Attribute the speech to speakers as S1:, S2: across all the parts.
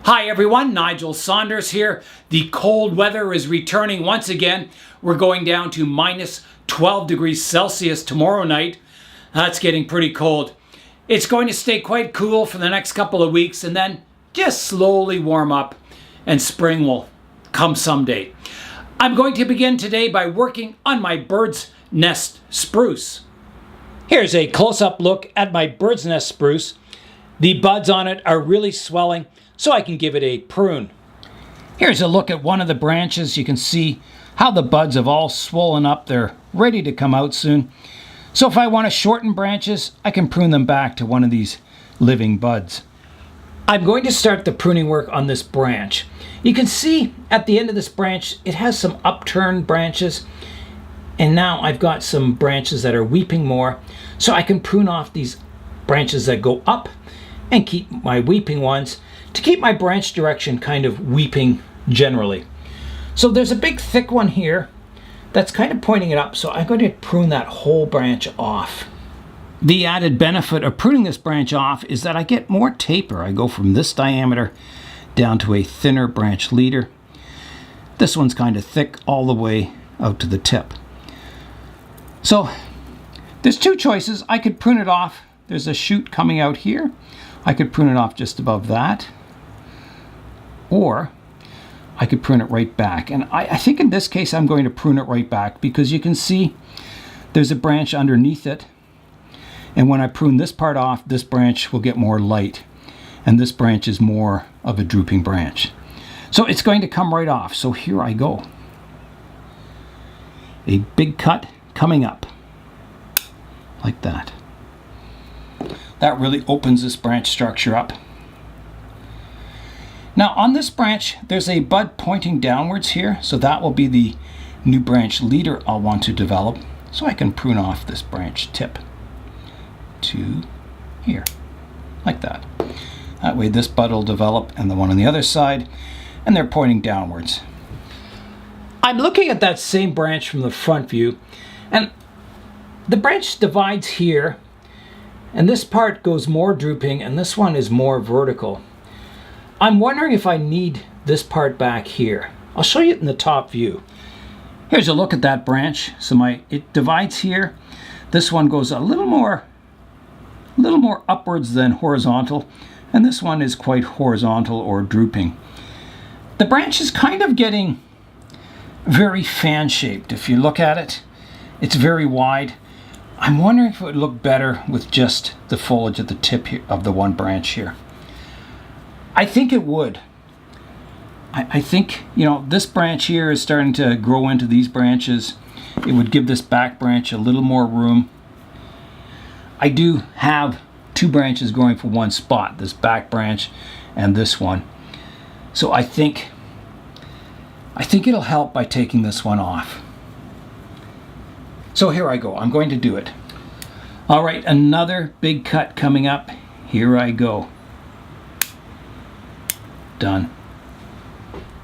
S1: Hi everyone, Nigel Saunders here. The cold weather is returning once again. We're going down to minus 12 degrees Celsius tomorrow night. That's getting pretty cold. It's going to stay quite cool for the next couple of weeks and then just slowly warm up and spring will come someday. I'm going to begin today by working on my Birds Nest Spruce. Here's a close-up look at my Birds Nest Spruce. The buds on it are really swelling, so I can give it a prune. Here's a look at one of the branches. You can see how the buds have all swollen up. They're ready to come out soon. So if I want to shorten branches, I can prune them back to one of these living buds. I'm going to start the pruning work on this branch. You can see at the end of this branch, it has some upturned branches. And now I've got some branches that are weeping more. So I can prune off these branches that go up and keep my weeping ones to keep my branch direction kind of weeping generally. So there's a big thick one here that's kind of pointing it up, so I'm going to prune that whole branch off. The added benefit of pruning this branch off is that I get more taper. I go from this diameter down to a thinner branch leader. This one's kind of thick all the way out to the tip. So there's two choices. I could prune it off. There's a shoot coming out here. I could prune it off just above that. Or I could prune it right back. And I think in this case I'm going to prune it right back because you can see there's a branch underneath it. And when I prune this part off, this branch will get more light. And this branch is more of a drooping branch. So it's going to come right off. So here I go. A big cut coming up. Like that. That really opens this branch structure up. Now on this branch, there's a bud pointing downwards here, so that will be the new branch leader I'll want to develop. So I can prune off this branch tip to here, like that. That way this bud will develop and the one on the other side, and they're pointing downwards. I'm looking at that same branch from the front view, and the branch divides here, and this part goes more drooping, and this one is more vertical. I'm wondering if I need this part back here. I'll show you it in the top view. Here's a look at that branch. So it divides here. This one goes a little more upwards than horizontal, and this one is quite horizontal or drooping. The branch is kind of getting very fan-shaped. If you look at it, it's very wide. I'm wondering if it would look better with just the foliage at the tip here of the one branch here. I think it would. I think, this branch here is starting to grow into these branches. It would give this back branch a little more room. I do have two branches growing for one spot, this back branch and this one. So I think it'll help by taking this one off. So here I go. I'm going to do it. All right, another big cut coming up. Here I go. Done.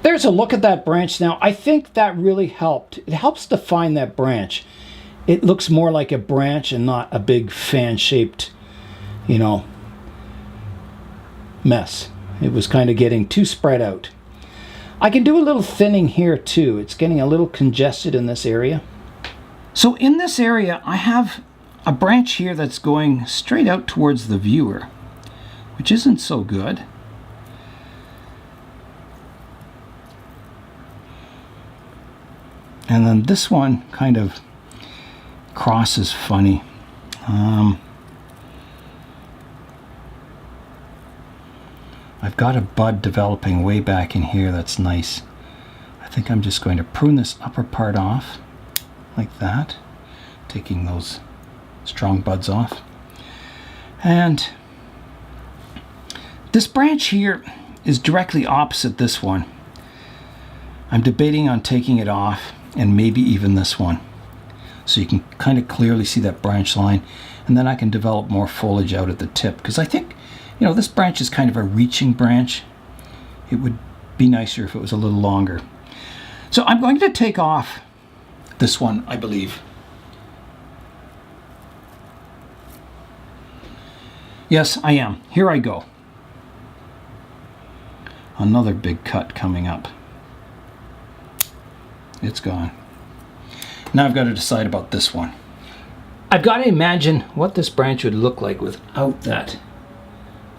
S1: There's a look at that branch now. I think that really helped. It helps define that branch. It looks more like a branch and not a big fan-shaped, mess. It was kind of getting too spread out. I can do a little thinning here too. It's getting a little congested in this area. So in this area, I have a branch here that's going straight out towards the viewer, which isn't so good. And then this one kind of crosses funny. I've got a bud developing way back in here that's nice. I think I'm just going to prune this upper part off like that, taking those strong buds off. And this branch here is directly opposite this one. I'm debating on taking it off and maybe even this one. So you can kind of clearly see that branch line, and then I can develop more foliage out at the tip, because I think, this branch is kind of a reaching branch. It would be nicer if it was a little longer. So I'm going to take off this one, I believe. Yes, I am. Here I go. another big cut coming up. It's gone. Now I've got to decide about this one. I've got to imagine what this branch would look like without that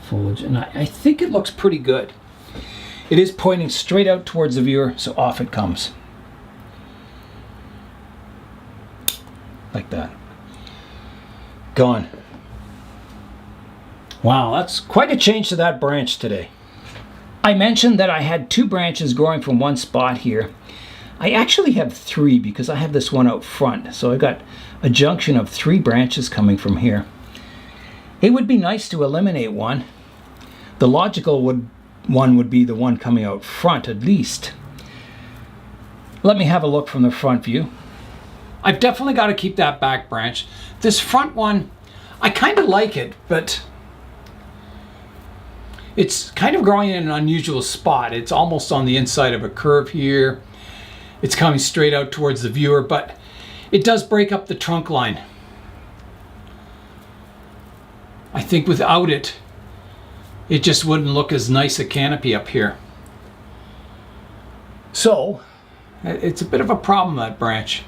S1: foliage, and I think it looks pretty good. It is pointing straight out towards the viewer, so off it comes. Like that. Gone. Wow, that's quite a change to that branch today. I mentioned that I had 2 branches growing from one spot here. I actually have 3 because I have this one out front. So I've got a junction of 3 branches coming from here. It would be nice to eliminate one. The logical one would be the one coming out front at least. Let me have a look from the front view. I've definitely got to keep that back branch. This front one, I kind of like it, but it's kind of growing in an unusual spot. It's almost on the inside of a curve here. It's coming straight out towards the viewer, but it does break up the trunk line. I think without it, it just wouldn't look as nice a canopy up here. So, it's a bit of a problem, that branch.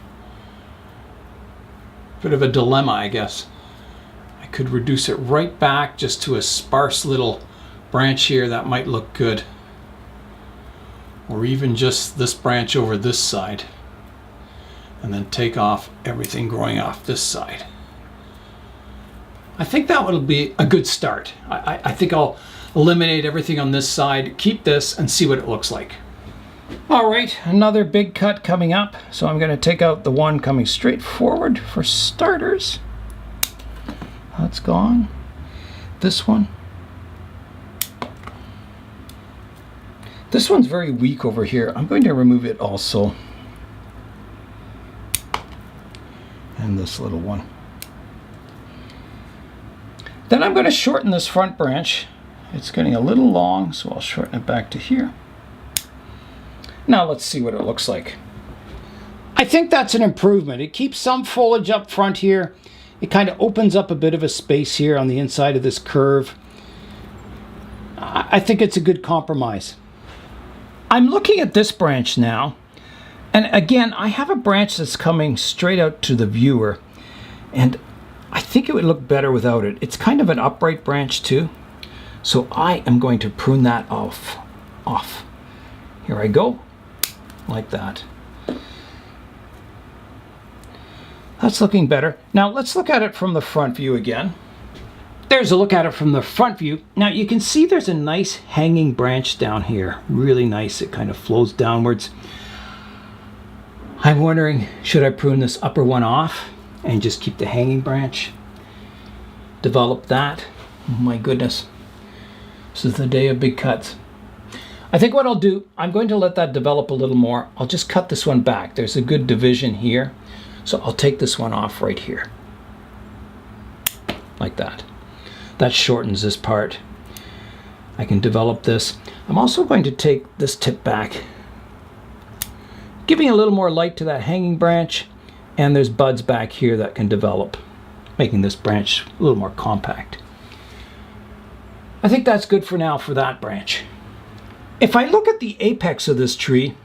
S1: Bit of a dilemma, I guess. I could reduce it right back just to a sparse little branch here. That might look good. Or even just this branch over this side. And then take off everything growing off this side. I think that would be a good start. I think I'll eliminate everything on this side, keep this, and see what it looks like. All right, another big cut coming up. So I'm going to take out the one coming straight forward for starters. That's gone. This one. This one's very weak over here. I'm going to remove it also. And this little one. Then I'm going to shorten this front branch. It's getting a little long, so I'll shorten it back to here. Now let's see what it looks like. I think that's an improvement. It keeps some foliage up front here. It kind of opens up a bit of a space here on the inside of this curve. I think it's a good compromise. I'm looking at this branch now, and again, I have a branch that's coming straight out to the viewer, and I think it would look better without it. It's kind of an upright branch too, so I am going to prune that off. Here I go, like that. That's looking better. Now let's look at it from the front view again. There's a look at it from the front view. Now you can see there's a nice hanging branch down here. Really nice. It kind of flows downwards. I'm wondering, should I prune this upper one off and just keep the hanging branch? Develop that. Oh my goodness. This is the day of big cuts. I think what I'll do, I'm going to let that develop a little more. I'll just cut this one back. There's a good division here. So I'll take this one off right here. Like that. That shortens this part. I can develop this. I'm also going to take this tip back, giving a little more light to that hanging branch, and there's buds back here that can develop, making this branch a little more compact. I think that's good for now for that branch. If I look at the apex of this tree,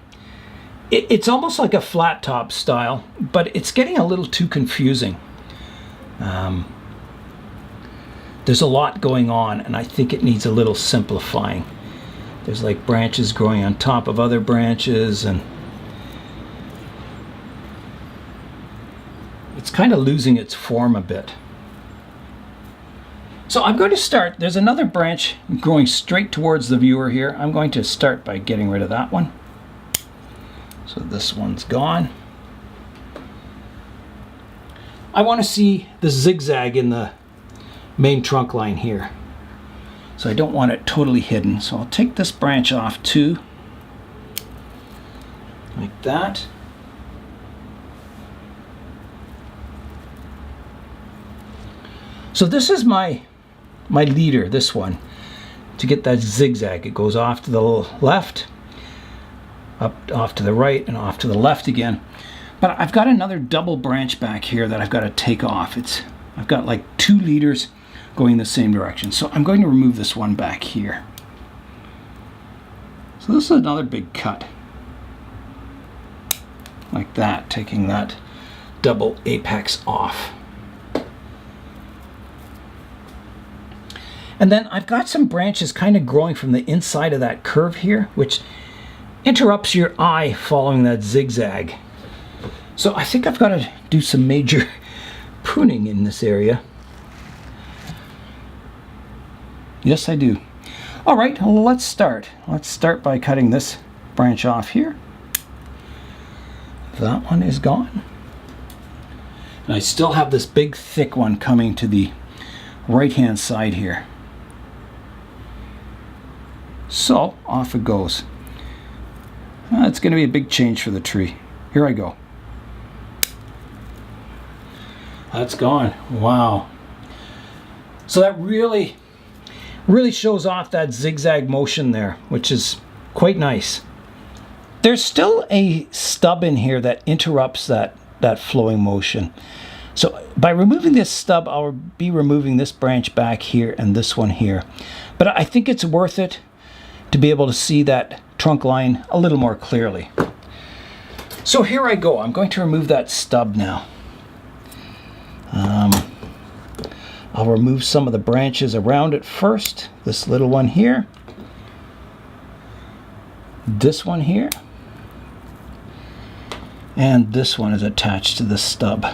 S1: it's almost like a flat top style, but it's getting a little too confusing. There's a lot going on, and I think it needs a little simplifying. There's like branches growing on top of other branches, and it's kind of losing its form a bit. So I'm going to start, there's another branch growing straight towards the viewer here. I'm going to start by getting rid of that one. So this one's gone. I want to see the zigzag in the main trunk line here. So I don't want it totally hidden. So I'll take this branch off too. Like that. So this is my leader, this one. To get that zigzag, it goes off to the left, off to the right, and off to the left again. But I've got another double branch back here that I've got to take off. I've got like 2 leaders going the same direction. So I'm going to remove this one back here. So this is another big cut. Like that, taking that double apex off. And then I've got some branches kind of growing from the inside of that curve here, which interrupts your eye following that zigzag. So I think I've got to do some major pruning in this area. Yes, I do. All right, let's start. Let's start by cutting this branch off here. That one is gone. And I still have this big thick one coming to the right-hand side here. So off it goes. It's going to be a big change for the tree. Here I go. That's gone. Wow. So that really shows off that zigzag motion there, which is quite nice. There's still a stub in here that interrupts that flowing motion. So by removing this stub, I'll be removing this branch back here and this one here. But I think it's worth it to be able to see that trunk line a little more clearly. So here I go. I'm going to remove that stub now. I'll remove some of the branches around it first. This little one here. This one here. And this one is attached to the stub.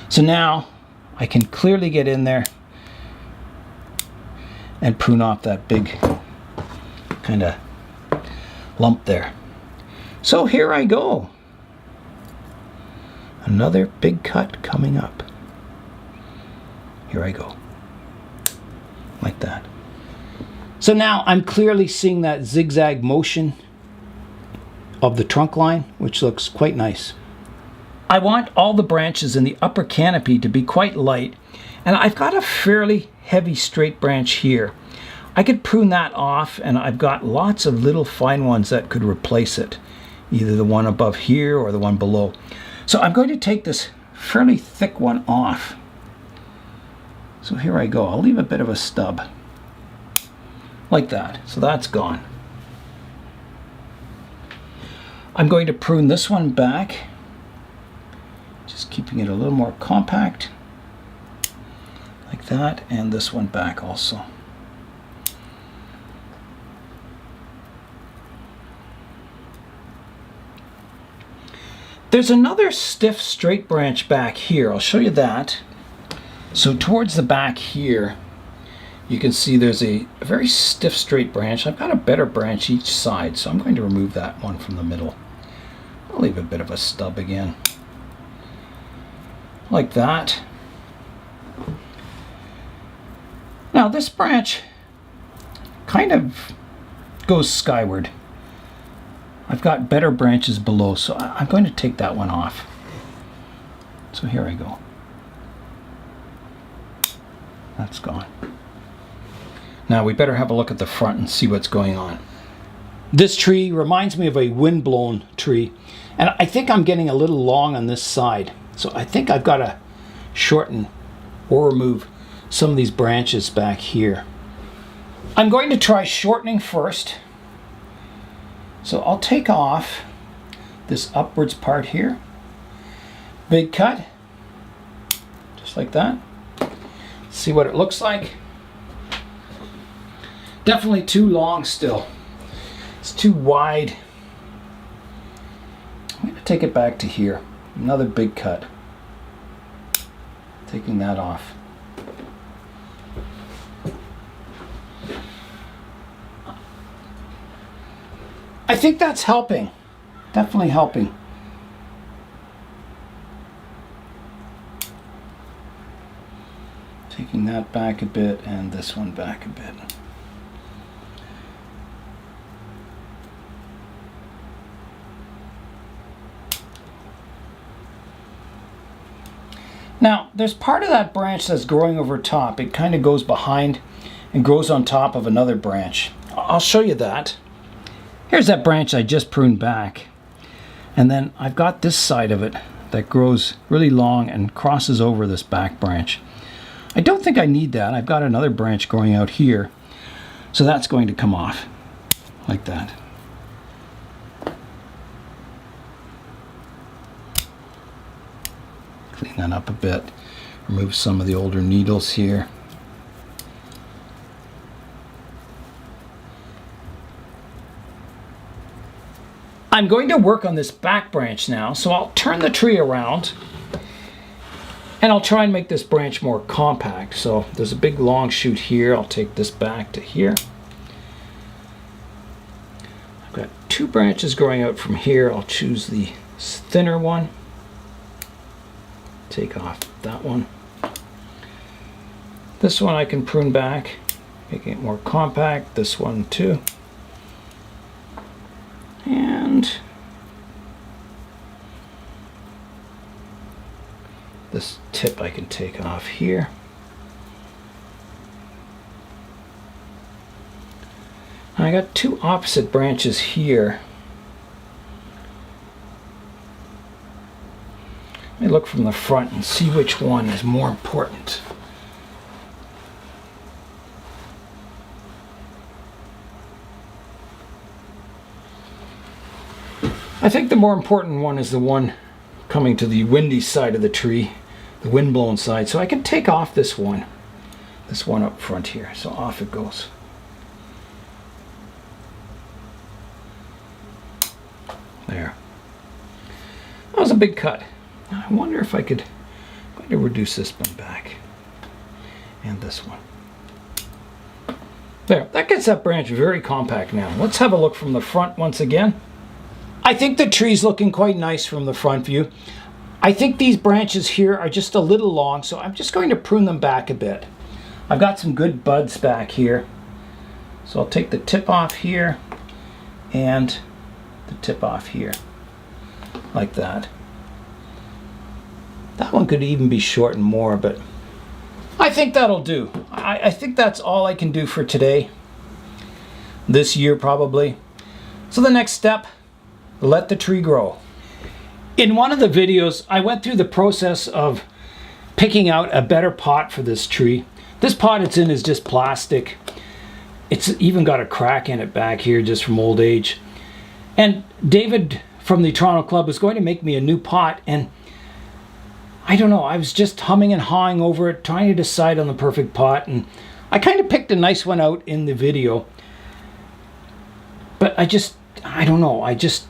S1: So now I can clearly get in there and prune off that big kind of lump there. So here I go. Another big cut coming up. Here I go. Like that. So now I'm clearly seeing that zigzag motion of the trunk line, which looks quite nice. I want all the branches in the upper canopy to be quite light, and I've got a fairly heavy straight branch here. I could prune that off, and I've got lots of little fine ones that could replace it, either the one above here or the one below. So I'm going to take this fairly thick one off. So here I go. I'll leave a bit of a stub like that. So that's gone. I'm going to prune this one back, just keeping it a little more compact like that, and this one back also. There's another stiff straight branch back here. I'll show you that. So towards the back here, you can see there's a very stiff straight branch. I've got a better branch each side, so I'm going to remove that one from the middle. I'll leave a bit of a stub again. Like that. Now this branch kind of goes skyward. I've got better branches below, so I'm going to take that one off. So here I go. That's gone. Now we better have a look at the front and see what's going on. This tree reminds me of a windblown tree, and I think I'm getting a little long on this side. So I think I've got to shorten or remove some of these branches back here. I'm going to try shortening first. So I'll take off this upwards part here. Big cut, just like that. See what it looks like. Definitely too long still. It's too wide. I'm going to take it back to here. Another big cut. Taking that off. I think that's helping. Definitely helping. Taking that back a bit and this one back a bit. Now, there's part of that branch that's growing over top. It kind of goes behind and grows on top of another branch. I'll show you that. Here's that branch I just pruned back. And then I've got this side of it that grows really long and crosses over this back branch. I don't think I need that. I've got another branch growing out here. So that's going to come off like that. Clean that up a bit. Remove some of the older needles here. I'm going to work on this back branch now, so I'll turn the tree around and I'll try and make this branch more compact. So there's a big long shoot here. I'll take this back to here. I've got 2 branches growing out from here. I'll choose the thinner one. Take off that one. This one I can prune back, making it more compact. This one too. And this tip I can take off here. I got 2 opposite branches here. Let me look from the front and see which one is more important. I think the more important one is the one coming to the windy side of the tree, the wind-blown side. So I can take off this one up front here. So off it goes. There. That was a big cut. I wonder if I could, I'm going to reduce this one back. And this one. There, that gets that branch very compact now. Let's have a look from the front once again. I think the tree's looking quite nice from the front view. I think these branches here are just a little long, so I'm just going to prune them back a bit. I've got some good buds back here. So I'll take the tip off here and the tip off here, like that. That one could even be shortened more, but I think that'll do. I think that's all I can do for today. This year probably. So the next step, let the tree grow. In one of the videos, I went through the process of picking out a better pot for this tree. This pot it's in is just plastic. It's even got a crack in it back here just from old age. And David from the Toronto Club was going to make me a new pot, and I don't know, I was just humming and hawing over it, trying to decide on the perfect pot, and I kind of picked a nice one out in the video. But I don't know, I just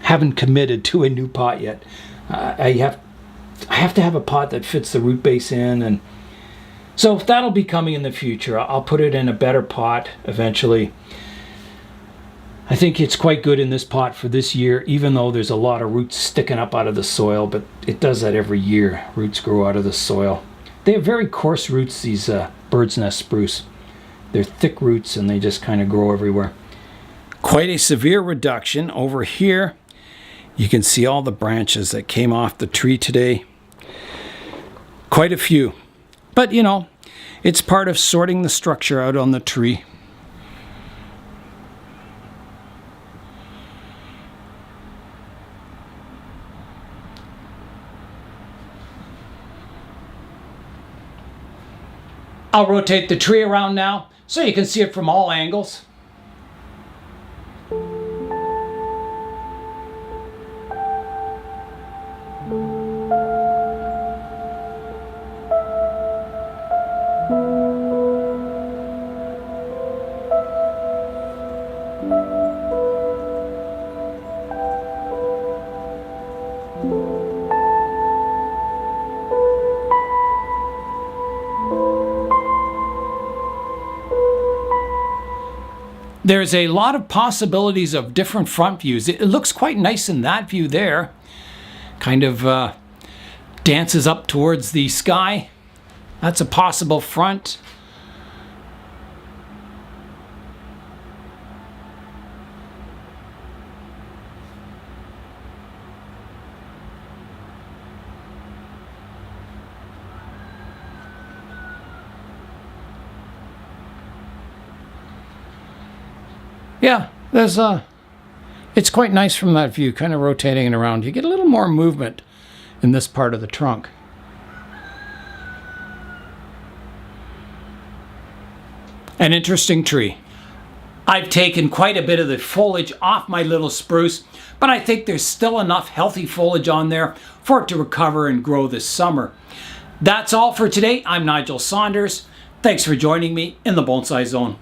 S1: haven't committed to a new pot yet. I have to have a pot that fits the root base in, and so that'll be coming in the future. I'll put it in a better pot eventually. I think it's quite good in this pot for this year, even though there's a lot of roots sticking up out of the soil, but it does that every year. Roots grow out of the soil. They have very coarse roots, these Birds Nest Spruce. They're thick roots and they just kind of grow everywhere. Quite a severe reduction over here. You can see all the branches that came off the tree today. Quite a few. But you know, it's part of sorting the structure out on the tree. I'll rotate the tree around now so you can see it from all angles. There's a lot of possibilities of different front views. It looks quite nice in that view there. Kind of dances up towards the sky. That's a possible front. Yeah, there's it's quite nice from that view, kind of rotating it around. You get a little more movement in this part of the trunk. An interesting tree. I've taken quite a bit of the foliage off my little spruce, but I think there's still enough healthy foliage on there for it to recover and grow this summer. That's all for today. I'm Nigel Saunders. Thanks for joining me in the Bonsai Zone.